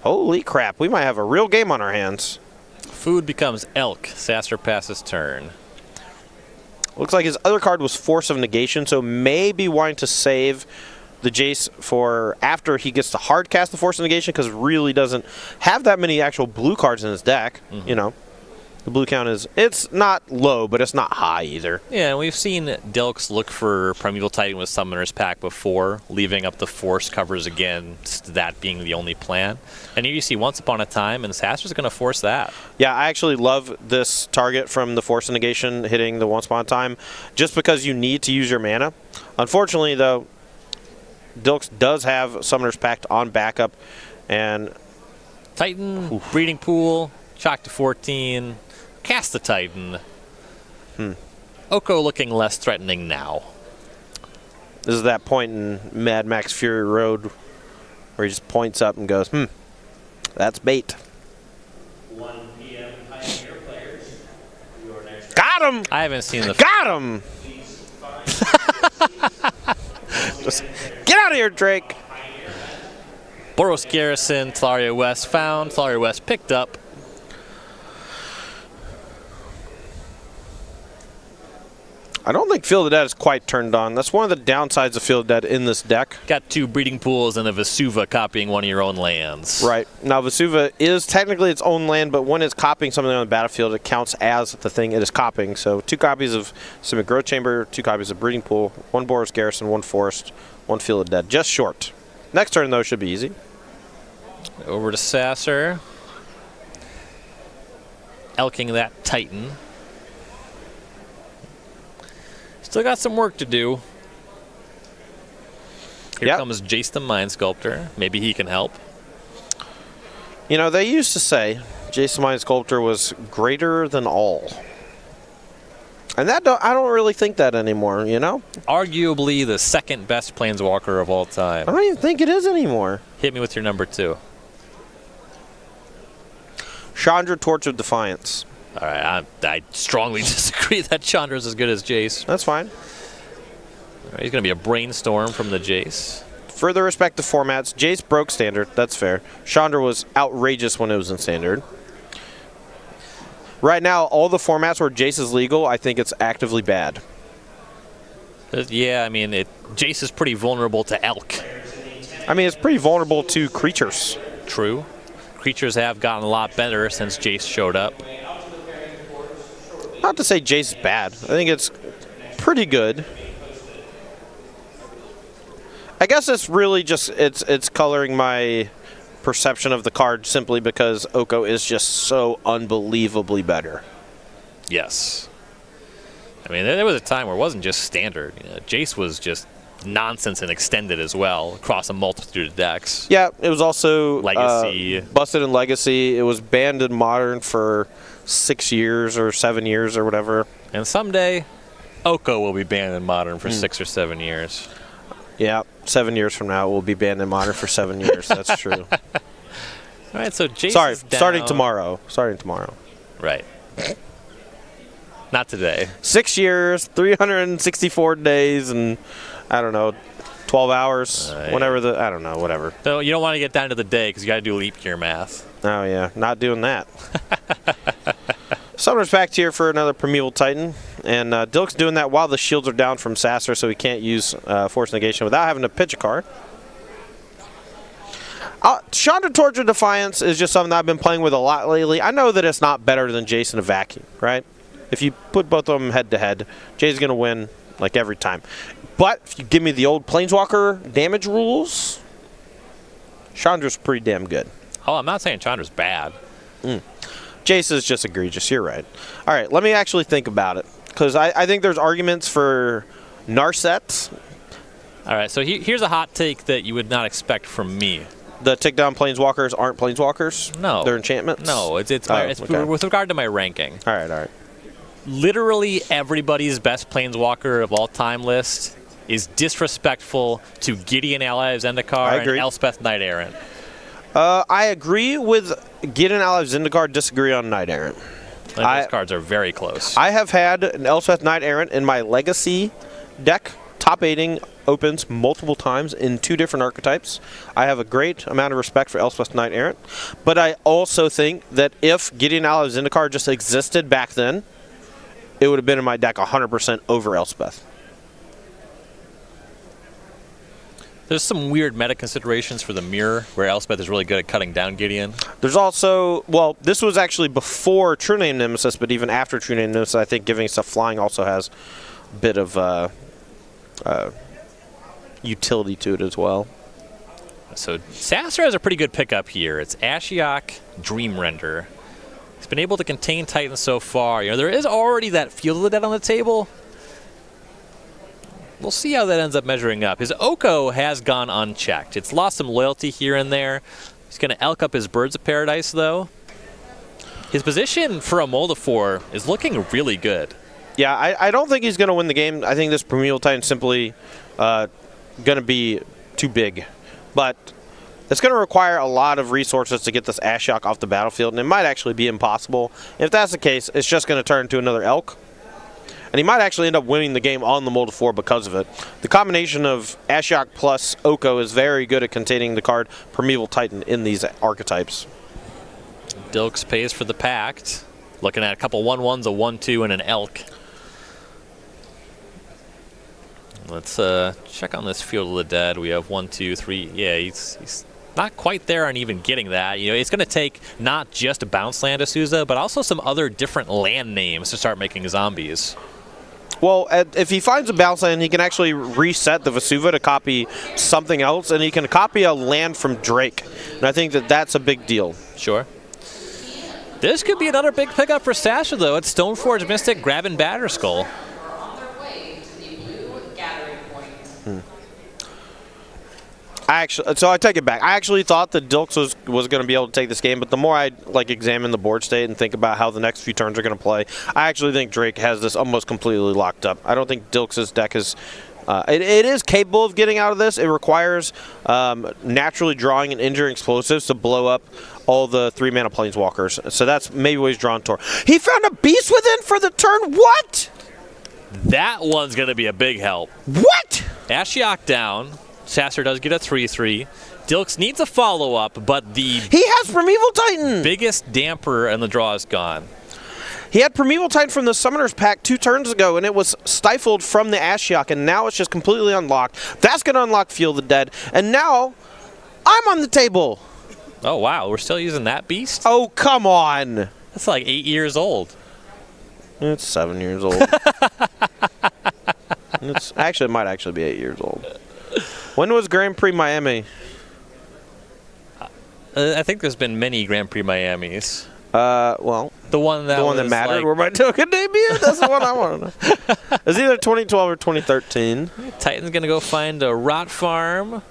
Holy crap, we might have a real game on our hands. Food becomes elk. Sasser passes turn. Looks like his other card was Force of Negation, so maybe wanting to save the Jace for after he gets to hard cast the Force of Negation, because really doesn't have that many actual blue cards in his deck. You know, the blue count it's not low, but it's not high either. Yeah, and we've seen Dilks look for Primeval Titan with Summoner's Pact before, leaving up the Force covers again, that being the only plan. And here you see Once Upon a Time, and Sasser's going to force that. Yeah, I actually love this target from the Force of Negation hitting the Once Upon a Time, just because you need to use your mana. Unfortunately, though, Dilks does have Summoner's Pact on backup, and Titan, Breeding Pool, chalk to 14, cast the Titan. Oko looking less threatening now. This is that point in Mad Max Fury Road where he just points up and goes, that's bait. 1 p.m. Pioneer players. Got him! I haven't seen the... Got him! Just get out of here, Drake! Boros Garrison, Telaria West found. Telaria West picked up. I don't think Field of Dead is quite turned on. That's one of the downsides of Field of Dead in this deck. Got 2 Breeding Pools and a Vesuva copying one of your own lands. Right. Now, Vesuva is technically its own land, but when it's copying something on the battlefield, it counts as the thing it is copying. So 2 copies of Simic Growth Chamber, 2 copies of Breeding Pool, 1 Boros Garrison, 1 Forest, 1 Field of Dead. Just short. Next turn, though, should be easy. Over to Sasser. Elking that Titan. Still got some work to do. Here comes Jace the Mind Sculptor. Maybe he can help. You know, they used to say Jason Mind Sculptor was greater than all. And I don't really think that anymore, you know? Arguably the second best Planeswalker of all time. I don't even think it is anymore. Hit me with your number 2. Chandra, Torch of Defiance. All right, I strongly disagree that Chandra's as good as Jace. That's fine. All right, he's going to be a brainstorm from the Jace. Further respect to formats. Jace broke Standard. That's fair. Chandra was outrageous when it was in Standard. Right now, all the formats where Jace is legal, I think it's actively bad. Yeah, I mean, Jace is pretty vulnerable to Elk. I mean, it's pretty vulnerable to creatures. True. Creatures have gotten a lot better since Jace showed up. Not to say Jace is bad. I think it's pretty good. I guess it's really just it's coloring my perception of the card simply because Oko is just so unbelievably better. Yes. I mean, there was a time where it wasn't just Standard. You know, Jace was just nonsense and extended as well across a multitude of decks. Yeah, it was also Legacy. Busted in Legacy. It was banned in Modern for 6 years or 7 years or whatever. And someday, Oko will be banned in Modern for 6 or 7 years. Yeah, 7 years from now, it will be banned in Modern for 7 years. That's true. All right, so Jace Sorry, is down. starting tomorrow. Starting tomorrow. Right. Not today. 6 years, 364 days, and I don't know, 12 hours, whatever I don't know, whatever. So you don't want to get down to the day because you got to do leap year math. Oh, yeah, not doing that. Summoner's Pact here for another Primeval Titan, and Dilks doing that while the shields are down from Sasser, so he can't use Force Negation without having to pitch a card. Chandra, Torch of Defiance is just something that I've been playing with a lot lately. I know that it's not better than Jace in a vacuum, right? If you put both of them head-to-head, Jay's going to win like every time. But if you give me the old Planeswalker damage rules, Chandra's pretty damn good. Oh, I'm not saying Chandra's bad. Jace is just egregious. You're right. All right, let me actually think about it. Because I think there's arguments for Narset. All right, so here's a hot take that you would not expect from me. The tick-down Planeswalkers aren't Planeswalkers? No. They're enchantments? No, it's okay. with regard to my ranking. All right. Literally everybody's best Planeswalker of all time list is disrespectful to Gideon Ally of Zendikar and Elspeth Knight Errant. I agree with Gideon Ally of Zendikar, disagree on Knight Errant. Those cards are very close. I have had an Elspeth Knight Errant in my Legacy deck, top 8ing opens multiple times in 2 different archetypes. I have a great amount of respect for Elspeth Knight Errant, but I also think that if Gideon Ally of Zendikar just existed back then, it would have been in my deck 100% over Elspeth. There's some weird meta considerations for the mirror, where Elspeth is really good at cutting down Gideon. There's also, well, this was actually before True Name Nemesis, but even after True Name Nemesis, I think giving stuff flying also has a bit of utility to it as well. So Sasser has a pretty good pickup here. It's Ashiok, Dreamrender. He's been able to contain Titans so far. You know, there is already that Field of the Dead on the table. We'll see how that ends up measuring up. His Oko has gone unchecked. It's lost some loyalty here and there. He's going to elk up his Birds of Paradise, though. His position for a Moldifor is looking really good. Yeah, I don't think he's going to win the game. I think this Primeval Titan simply going to be too big. But it's going to require a lot of resources to get this Ashiok off the battlefield, and it might actually be impossible. If that's the case, it's just going to turn into another Elk. And he might actually end up winning the game on the Moldifor because of it. The combination of Ashiok plus Oko is very good at containing the card Primeval Titan in these archetypes. Dilks pays for the Pact. Looking at a couple 1/1s, a 1/2, and an Elk. Let's check on this Field of the Dead. We have 1, 2, 3. Yeah, he's not quite there on even getting that. You know, it's going to take not just a bounce land Asuza, but also some other different land names to start making zombies. Well, if he finds a bounce land, he can actually reset the Vesuva to copy something else, and he can copy a land from Drake. And I think that that's a big deal. Sure. This could be another big pickup for Sasser, though. It's Stoneforge Mystic grabbing Batterskull. So I take it back. I actually thought that Dilks was going to be able to take this game, but the more I examine the board state and think about how the next few turns are going to play, I actually think Drake has this almost completely locked up. I don't think Dilks' deck is. It is capable of getting out of this. It requires naturally drawing and injuring explosives to blow up all the 3-mana planeswalkers. So that's maybe what he's drawn toward. He found a Beast Within for the turn. What? That one's going to be a big help. What? Ashiok down. Sasser does get a 3/3. Dilks needs a follow-up, but he has Primeval Titan. Biggest damper in the draw is gone. He had Primeval Titan from the Summoner's Pack 2 turns ago, and it was stifled from the Ashiok, and now it's just completely unlocked. That's going to unlock Feel the Dead, and now I'm on the table. Oh, wow. We're still using that beast? Oh, come on. That's like 8 years old. It's 7 years old. It might actually be 8 years old. When was Grand Prix Miami? I think there's been many Grand Prix Miamis. Well, the one that mattered, like, where my token debuted. That's the one I want to know. It's either 2012 or 2013. Titan's gonna go find a Rot Farm.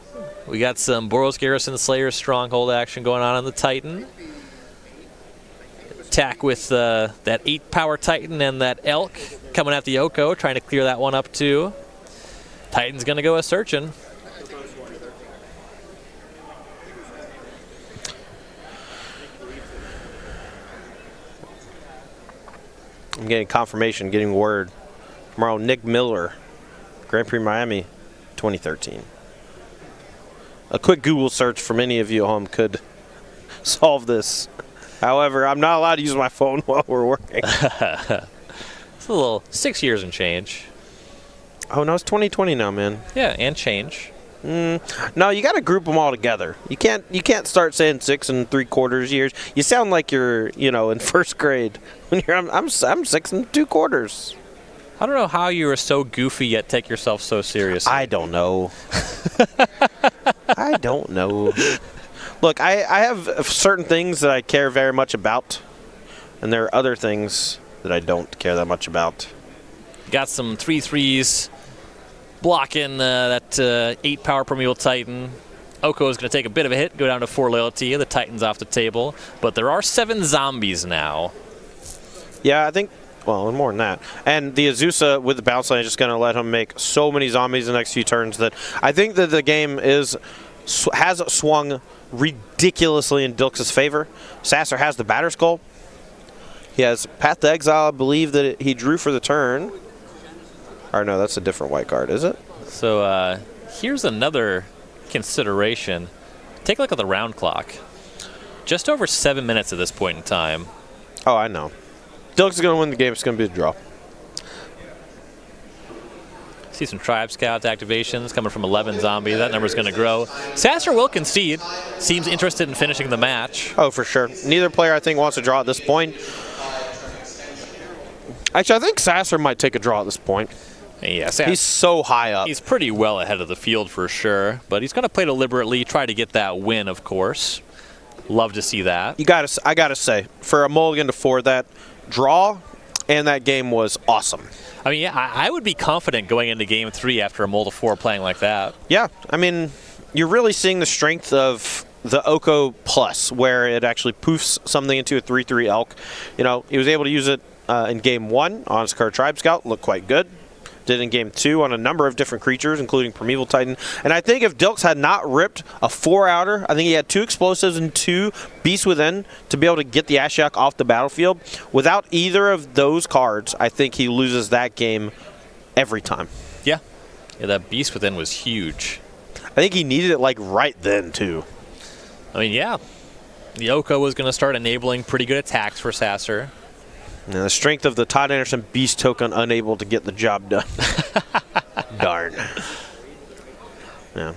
We got some Boros Garrison Slayer Stronghold action going on the Titan. Attack with that 8-power Titan and that Elk coming at the Oko, trying to clear that one up too. Titan's gonna go a searching. I'm getting confirmation, getting word from our own Nick Miller, Grand Prix Miami 2013. A quick Google search from any of you at home could solve this. However, I'm not allowed to use my phone while we're working. It's a little 6 years and change. Oh, no, it's 2020 now, man. Yeah, and change. No, you got to group them all together. You can't start saying 6 3/4 years. You sound like you're, in first grade. When I'm 6 2/4. I don't know how you were so goofy yet take yourself so seriously. I don't know. I don't know. Look, I have certain things that I care very much about, and there are other things that I don't care that much about. Got some 3/3s. Blocking that 8-power Primeval Titan. Oko is going to take a bit of a hit, go down to 4 loyalty. The Titan's off the table. But there are 7 zombies now. Yeah, I think, well, and more than that. And the Azusa with the bounce line is just going to let him make so many zombies the next few turns that I think that the game has swung ridiculously in Dilks' favor. Sasser has the Batter Skull. He has Path to Exile, I believe, that he drew for the turn. Or no, that's a different white card, is it? So here's another consideration. Take a look at the round clock. Just over 7 minutes at this point in time. Oh, I know. Dilks is going to win the game. It's going to be a draw. See some Tribe Scout activations coming from 11 zombies. That number's going to grow. Sasser will concede. Seems interested in finishing the match. Oh, for sure. Neither player, I think, wants to draw at this point. Actually, I think Sasser might take a draw at this point. Yeah, he's so high up. He's pretty well ahead of the field for sure, but he's going to play deliberately, try to get that win, of course. Love to see that. I gotta say, for a mulligan to 4, that draw and that game was awesome. I mean, yeah, I would be confident going into Game 3 after a mull to 4 playing like that. Yeah, I mean, you're really seeing the strength of the Oko Plus, where it actually poofs something into a 3/3 Elk. He was able to use it in Game 1 on Scar Tribe Scout, looked quite good. Did in Game 2 on a number of different creatures, including Primeval Titan. And I think if Dilks had not ripped a 4-outer, I think he had 2 explosives and 2 Beasts Within to be able to get the Ashiok off the battlefield. Without either of those cards, I think he loses that game every time. Yeah, that Beast Within was huge. I think he needed it right then, too. I mean, yeah. The Oko was going to start enabling pretty good attacks for Sasser. And the strength of the Todd Anderson Beast token unable to get the job done. Darn. Yeah.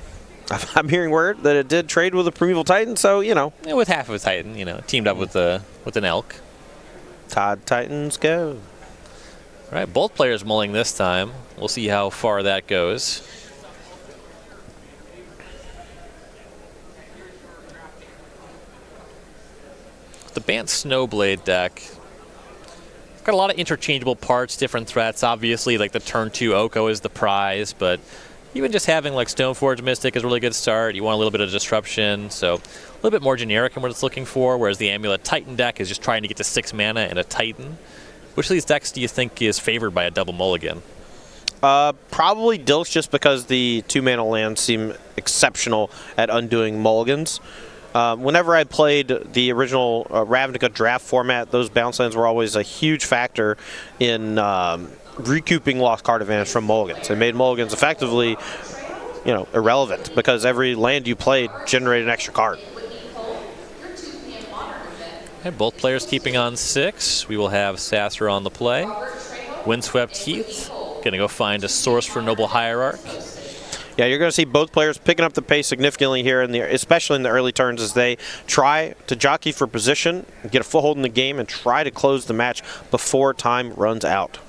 I'm hearing word that it did trade with a Primeval Titan, so, Yeah, with half of a Titan, teamed up with an Elk. Todd Titans go. All right, both players mulling this time. We'll see how far that goes. The Bant Snowblade deck. Got a lot of interchangeable parts, different threats. Obviously, like the turn 2 Oko is the prize, but Even just having like Stoneforge Mystic is a really good start. You want a little bit of disruption, so a little bit more generic in what it's looking for, whereas the Amulet Titan deck is just trying to get to 6 mana and a Titan. Which of these decks do you think is favored by a double mulligan? Probably Dilks, just because the 2-mana lands seem exceptional at undoing mulligans. Whenever I played the original Ravnica draft format, those bounce lands were always a huge factor in recouping lost card advantage from mulligans. It made mulligans effectively, irrelevant, because every land you played generated an extra card. Okay, both players keeping on 6. We will have Sasser on the play. Windswept Heath, going to go find a source for Noble Hierarch. Yeah, you're going to see both players picking up the pace significantly here, especially in the early turns, as they try to jockey for position, get a foothold in the game, and try to close the match before time runs out.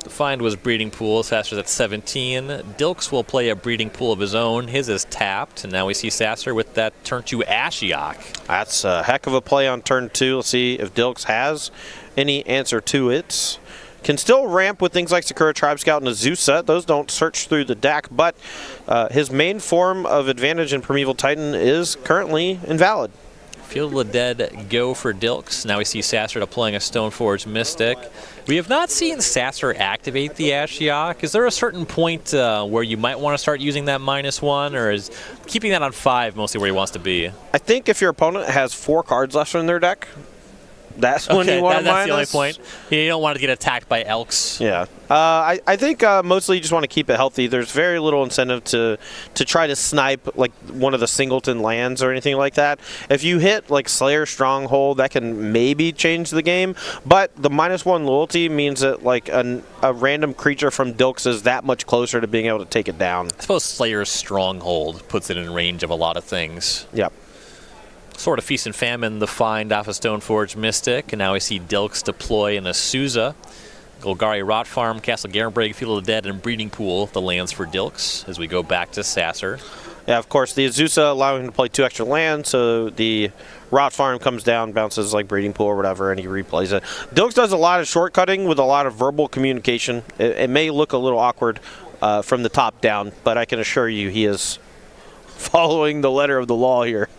The find was Breeding Pool. Sasser's at 17. Dilks will play a Breeding Pool of his own. His is tapped, and now we see Sasser with that turn 2 Ashiok. That's a heck of a play on turn 2. Let's see if Dilks has any answer to it. Can still ramp with things like Sakura Tribe Scout and Azusa. Those don't search through the deck, but his main form of advantage in Primeval Titan is currently invalid. Field of the Dead go for Dilks. Now we see Sasser deploying a Stoneforge Mystic. We have not seen Sasser activate the Ashiok. Is there a certain point where you might want to start using that -1, or is keeping that on 5 mostly where he wants to be? I think if your opponent has 4 cards left in their deck, that's when you want to minus. That's the only point. You don't want to get attacked by Elks. Yeah. I think mostly you just want to keep it healthy. There's very little incentive to try to snipe like one of the singleton lands or anything like that. If you hit like Slayer Stronghold, that can maybe change the game. But the -1 loyalty means that like a random creature from Dilks is that much closer to being able to take it down. I suppose Slayer's Stronghold puts it in range of a lot of things. Yep. Sort of Feast and Famine, the find off of Stoneforge Mystic, and now we see Dilks deploy in a Souza. Golgari Rot Farm, Castle Garenbreg, Field of the Dead, and Breeding Pool, the lands for Dilks, as we go back to Sasser. Yeah, of course, the Azusa allowing him to play 2 extra lands, so the Rot Farm comes down, bounces like Breeding Pool or whatever, and he replays it. Dilks does a lot of shortcutting with a lot of verbal communication. It may look a little awkward from the top down, but I can assure you he is following the letter of the law here.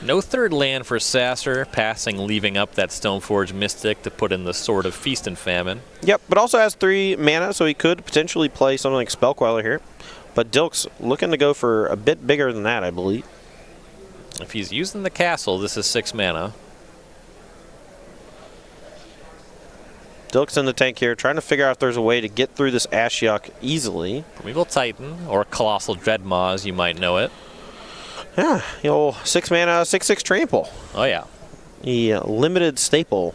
No third land for Sasser, passing, leaving up that Stoneforge Mystic to put in the Sword of Feast and Famine. Yep, but also has 3 mana, so he could potentially play something like Spellqueller here. But Dilks looking to go for a bit bigger than that, I believe. If he's using the castle, this is 6 mana. Dilks in the tank here, trying to figure out if there's a way to get through this Ashiok easily. Primeval Titan, or Colossal Dreadmaw, as you might know it. Yeah, the old 6 mana, 6/6 trample. Oh, yeah. The limited staple.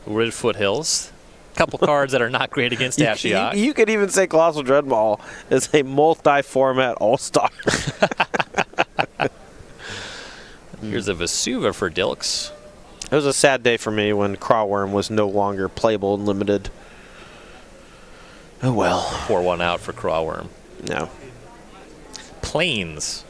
Rid Foothills. Couple cards that are not great against Ashiok. You could even say Colossal Dreadmaw is a multi-format all-star. Here's a Vesuva for Dilks. It was a sad day for me when Crawworm was no longer playable and limited. Oh well. Pour one out for Crawworm. No. Plains.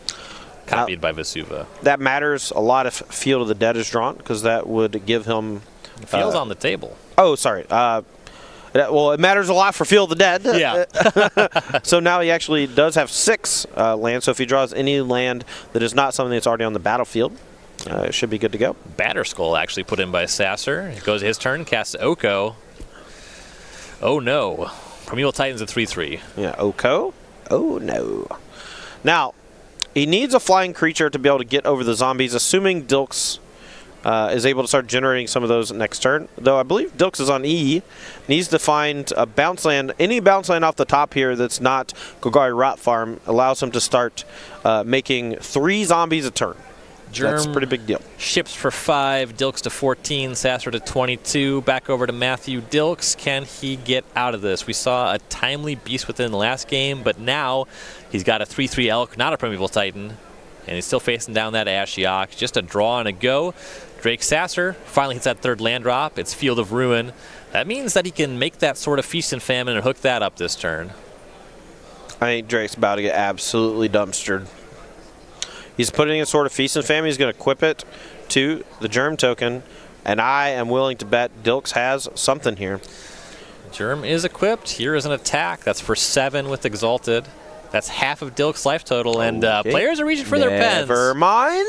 Copied by Vesuva. That matters a lot if Field of the Dead is drawn, because that would give him... Field's on the table. Oh, sorry. Well, it matters a lot for Field of the Dead. Yeah. So now he actually does have 6 lands, so if he draws any land that is not something that's already on the battlefield, it should be good to go. Batterskull actually put in by Sasser. It goes his turn, casts Oko. Oh no. Primeval Titan's a 3/3. Yeah, Oko? Oh no. Now, he needs a flying creature to be able to get over the zombies, assuming Dilks is able to start generating some of those next turn. Though I believe Dilks is on E. Needs to find a bounce land. Any bounce land off the top here that's not Golgari Rot Farm allows him to start making 3 zombies a turn. That's a pretty big deal. Ships for 5, Dilks to 14, Sasser to 22. Back over to Matthew Dilks. Can he get out of this? We saw a timely Beast Within the last game, but now he's got a 3/3 Elk, not a Primeval Titan, and he's still facing down that Ashiok. Just a draw and a go. Drake Sasser finally hits that 3rd land drop. It's Field of Ruin. That means that he can make that sort of Feast and Famine and hook that up this turn. I think Drake's about to get absolutely dumpstered. He's putting in sort of Feast and Famine. He's going to equip it to the Germ token, and I am willing to bet Dilks has something here. Germ is equipped. Here is an attack. That's for 7 with Exalted. That's half of Dilks' life total, and players are reaching for their pens. Never mind.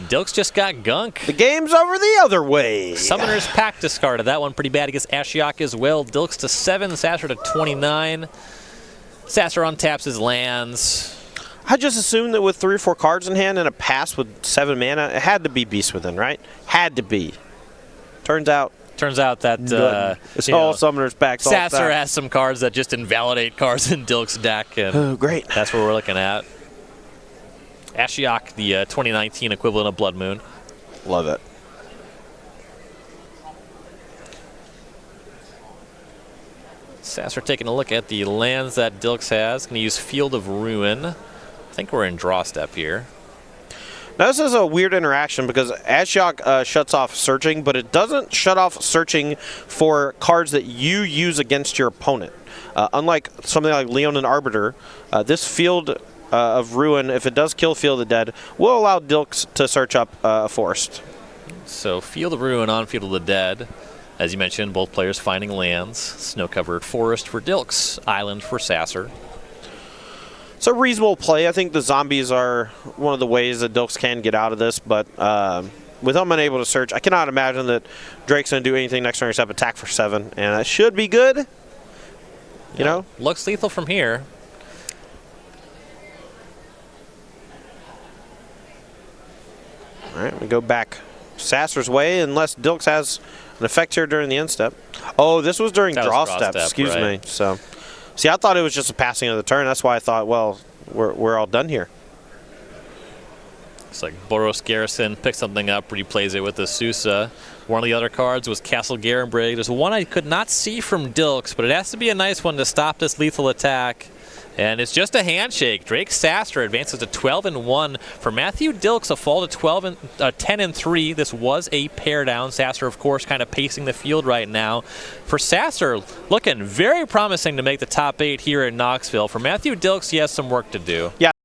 Dilks just got gunk. The game's over the other way. Summoner's Pact discarded. That one pretty bad against Ashiok as well. Dilks to 7, Sasser to 29. Sasser untaps his lands. I just assumed that with 3 or 4 cards in hand and a pass with 7 mana, it had to be Beast Within, right? Had to be. Turns out that it's all Summoner's Pact. Sasser has some cards that just invalidate cards in Dilks' deck, and oh, great. That's what we're looking at. Ashiok, the 2019 equivalent of Blood Moon. Love it. Sasser taking a look at the lands that Dilks has. Going to use Field of Ruin. I think we're in draw step here. Now this is a weird interaction because Ashiok shuts off searching, but it doesn't shut off searching for cards that you use against your opponent. Unlike something like Leonin Arbiter, this Field of Ruin, if it does kill Field of the Dead, will allow Dilks to search up a forest. So Field of Ruin on Field of the Dead. As you mentioned, both players finding lands. Snow-covered forest for Dilks, island for Sasser. It's a reasonable play. I think the zombies are one of the ways that Dilks can get out of this, but with him unable to search, I cannot imagine that Drake's going to do anything next turn except attack for 7, and that should be good. You know? Looks lethal from here. All right, we go back Sasser's way unless Dilks has an effect here during the end step. Oh, this was during draw step, excuse me. So, see, I thought it was just a passing of the turn. That's why I thought, well, we're all done here. Looks like Boros Garrison picks something up, replays it with the Sousa. One of the other cards was Castle Garenbrig. There's one I could not see from Dilks, but it has to be a nice one to stop this lethal attack. And it's just a handshake. Drake Sasser advances to 12-1. For Matthew Dilks, a fall to 10-3. This was a pair down. Sasser, of course, kind of pacing the field right now. For Sasser, looking very promising to make the top 8 here in Knoxville. For Matthew Dilks, he has some work to do. Yeah.